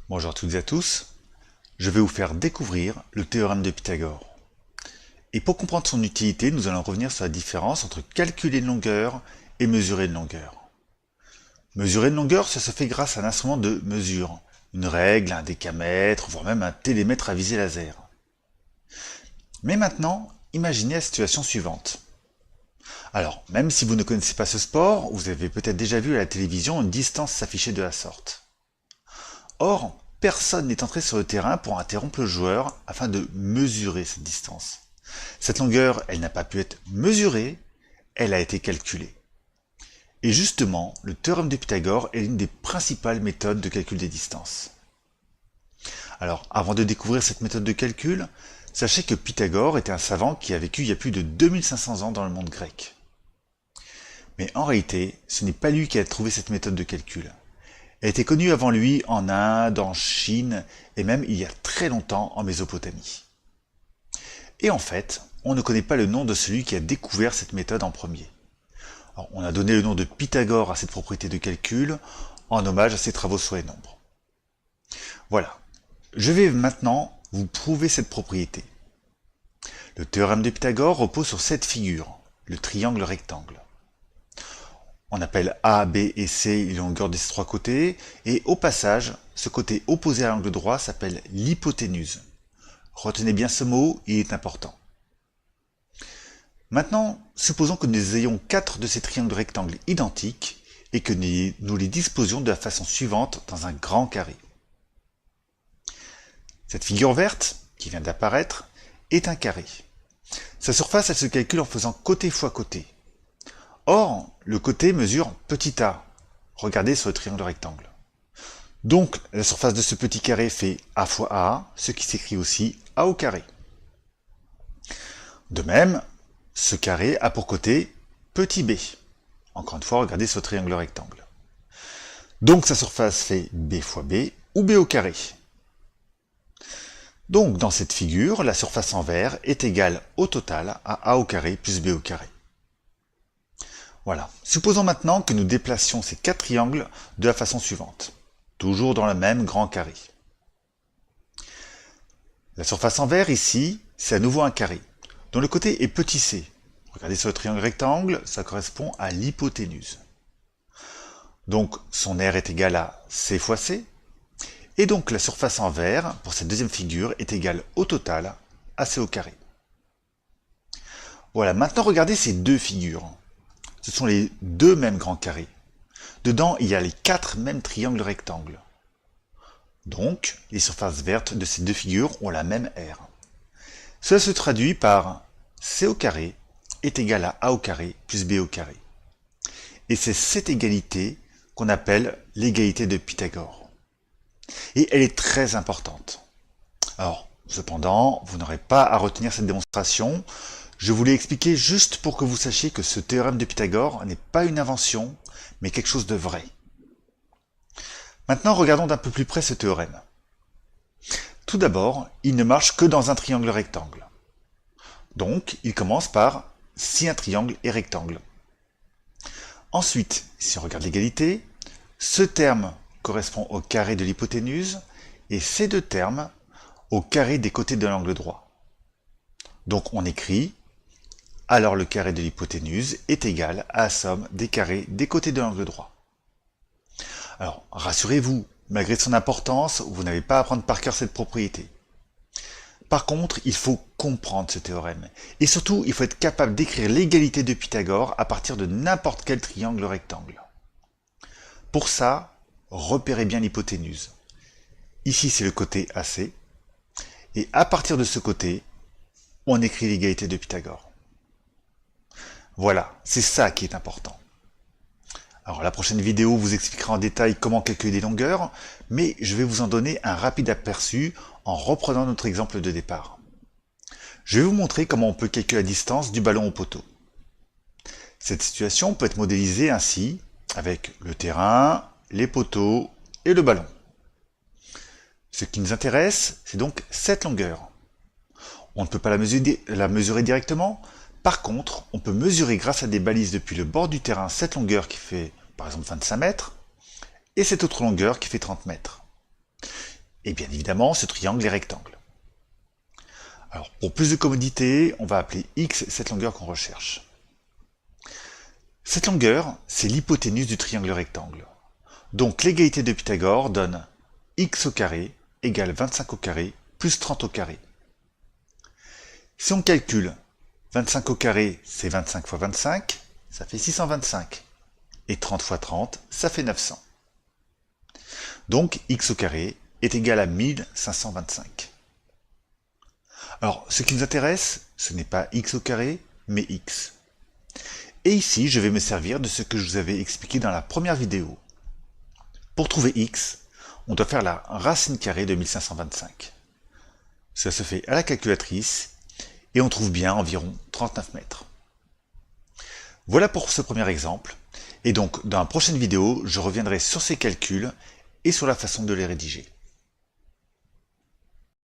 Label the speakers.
Speaker 1: Bonjour à toutes et à tous, je vais vous faire découvrir le théorème de Pythagore. Et pour comprendre son utilité, nous allons revenir sur la différence entre calculer une longueur et mesurer une longueur. Mesurer une longueur, ça se fait grâce à un instrument de mesure, une règle, un décamètre, voire même un télémètre à visée laser. Mais maintenant, imaginez la situation suivante. Alors, même si vous ne connaissez pas ce sport, vous avez peut-être déjà vu à la télévision une distance s'afficher de la sorte. Or, personne n'est entré sur le terrain pour interrompre le joueur afin de mesurer cette distance. Cette longueur, elle n'a pas pu être mesurée, elle a été calculée. Et justement, le théorème de Pythagore est l'une des principales méthodes de calcul des distances. Alors, avant de découvrir cette méthode de calcul, sachez que Pythagore était un savant qui a vécu il y a plus de 2500 ans dans le monde grec. Mais en réalité, ce n'est pas lui qui a trouvé cette méthode de calcul. Elle était connue avant lui en Inde, en Chine, et même il y a très longtemps en Mésopotamie. Et en fait, on ne connaît pas le nom de celui qui a découvert cette méthode en premier. Alors, on a donné le nom de Pythagore à cette propriété de calcul, en hommage à ses travaux sur les nombres. Voilà, je vais maintenant vous prouver cette propriété. Le théorème de Pythagore repose sur cette figure, le triangle rectangle. On appelle A, B et C les longueurs de ces trois côtés, et au passage, ce côté opposé à l'angle droit s'appelle l'hypoténuse. Retenez bien ce mot, il est important. Maintenant, supposons que nous ayons 4 de ces triangles rectangles identiques, et que nous les disposions de la façon suivante dans un grand carré. Cette figure verte, qui vient d'apparaître, est un carré. Sa surface, elle se calcule en faisant côté fois côté. Or, le côté mesure petit a. Regardez sur le triangle rectangle. Donc, la surface de ce petit carré fait a fois a, ce qui s'écrit aussi a au carré. De même, ce carré a pour côté petit b. Encore une fois, regardez sur le triangle rectangle. Donc, sa surface fait b fois b, ou b au carré. Donc, dans cette figure, la surface en vert est égale au total à a au carré plus b au carré. Voilà. Supposons maintenant que nous déplacions ces 4 triangles de la façon suivante. Toujours dans le même grand carré. La surface en vert ici, c'est à nouveau un carré, dont le côté est petit c. Regardez sur le triangle rectangle, ça correspond à l'hypoténuse. Donc son aire est égal à c fois c. Et donc la surface en vert, pour cette deuxième figure, est égale au total à c au carré. Voilà, maintenant regardez ces deux figures. Ce sont les deux mêmes grands carrés. Dedans, il y a les 4 mêmes triangles rectangles. Donc, les surfaces vertes de ces deux figures ont la même aire. Cela se traduit par c au carré est égal à a au carré plus b au carré. Et c'est cette égalité qu'on appelle l'égalité de Pythagore. Et elle est très importante. Alors, cependant, vous n'aurez pas à retenir cette démonstration. Je vous l'ai expliqué juste pour que vous sachiez que ce théorème de Pythagore n'est pas une invention, mais quelque chose de vrai. Maintenant, regardons d'un peu plus près ce théorème. Tout d'abord, il ne marche que dans un triangle rectangle. Donc, il commence par si un triangle est rectangle. Ensuite, si on regarde l'égalité, ce terme correspond au carré de l'hypoténuse et ces deux termes au carré des côtés de l'angle droit. Donc on écrit alors le carré de l'hypoténuse est égal à la somme des carrés des côtés de l'angle droit. Alors, rassurez-vous, malgré son importance, vous n'avez pas à apprendre par cœur cette propriété. Par contre, il faut comprendre ce théorème. Et surtout, il faut être capable d'écrire l'égalité de Pythagore à partir de n'importe quel triangle rectangle. Pour ça, repérez bien l'hypoténuse. Ici, c'est le côté AC. Et à partir de ce côté, on écrit l'égalité de Pythagore. Voilà, c'est ça qui est important. Alors la prochaine vidéo vous expliquera en détail comment calculer les longueurs, mais je vais vous en donner un rapide aperçu en reprenant notre exemple de départ. Je vais vous montrer comment on peut calculer la distance du ballon au poteau. Cette situation peut être modélisée ainsi, avec le terrain, les poteaux et le ballon. Ce qui nous intéresse, c'est donc cette longueur. On ne peut pas la mesurer directement. Par contre, on peut mesurer grâce à des balises depuis le bord du terrain cette longueur qui fait par exemple 25 mètres et cette autre longueur qui fait 30 mètres. Et bien évidemment, ce triangle est rectangle. Alors, pour plus de commodité, on va appeler x cette longueur qu'on recherche. Cette longueur, c'est l'hypoténuse du triangle rectangle. Donc l'égalité de Pythagore donne x au carré égale 25 au carré plus 30 au carré. Si on calcule 25 au carré, c'est 25 fois 25, ça fait 625. Et 30 fois 30, ça fait 900. Donc x au carré est égal à 1525. Alors, ce qui nous intéresse, ce n'est pas x au carré, mais x. Et ici, je vais me servir de ce que je vous avais expliqué dans la première vidéo. Pour trouver x, on doit faire la racine carrée de 1525. Ça se fait à la calculatrice, et on trouve bien environ 39 mètres. Voilà pour ce premier exemple, et donc dans la prochaine vidéo, je reviendrai sur ces calculs et sur la façon de les rédiger.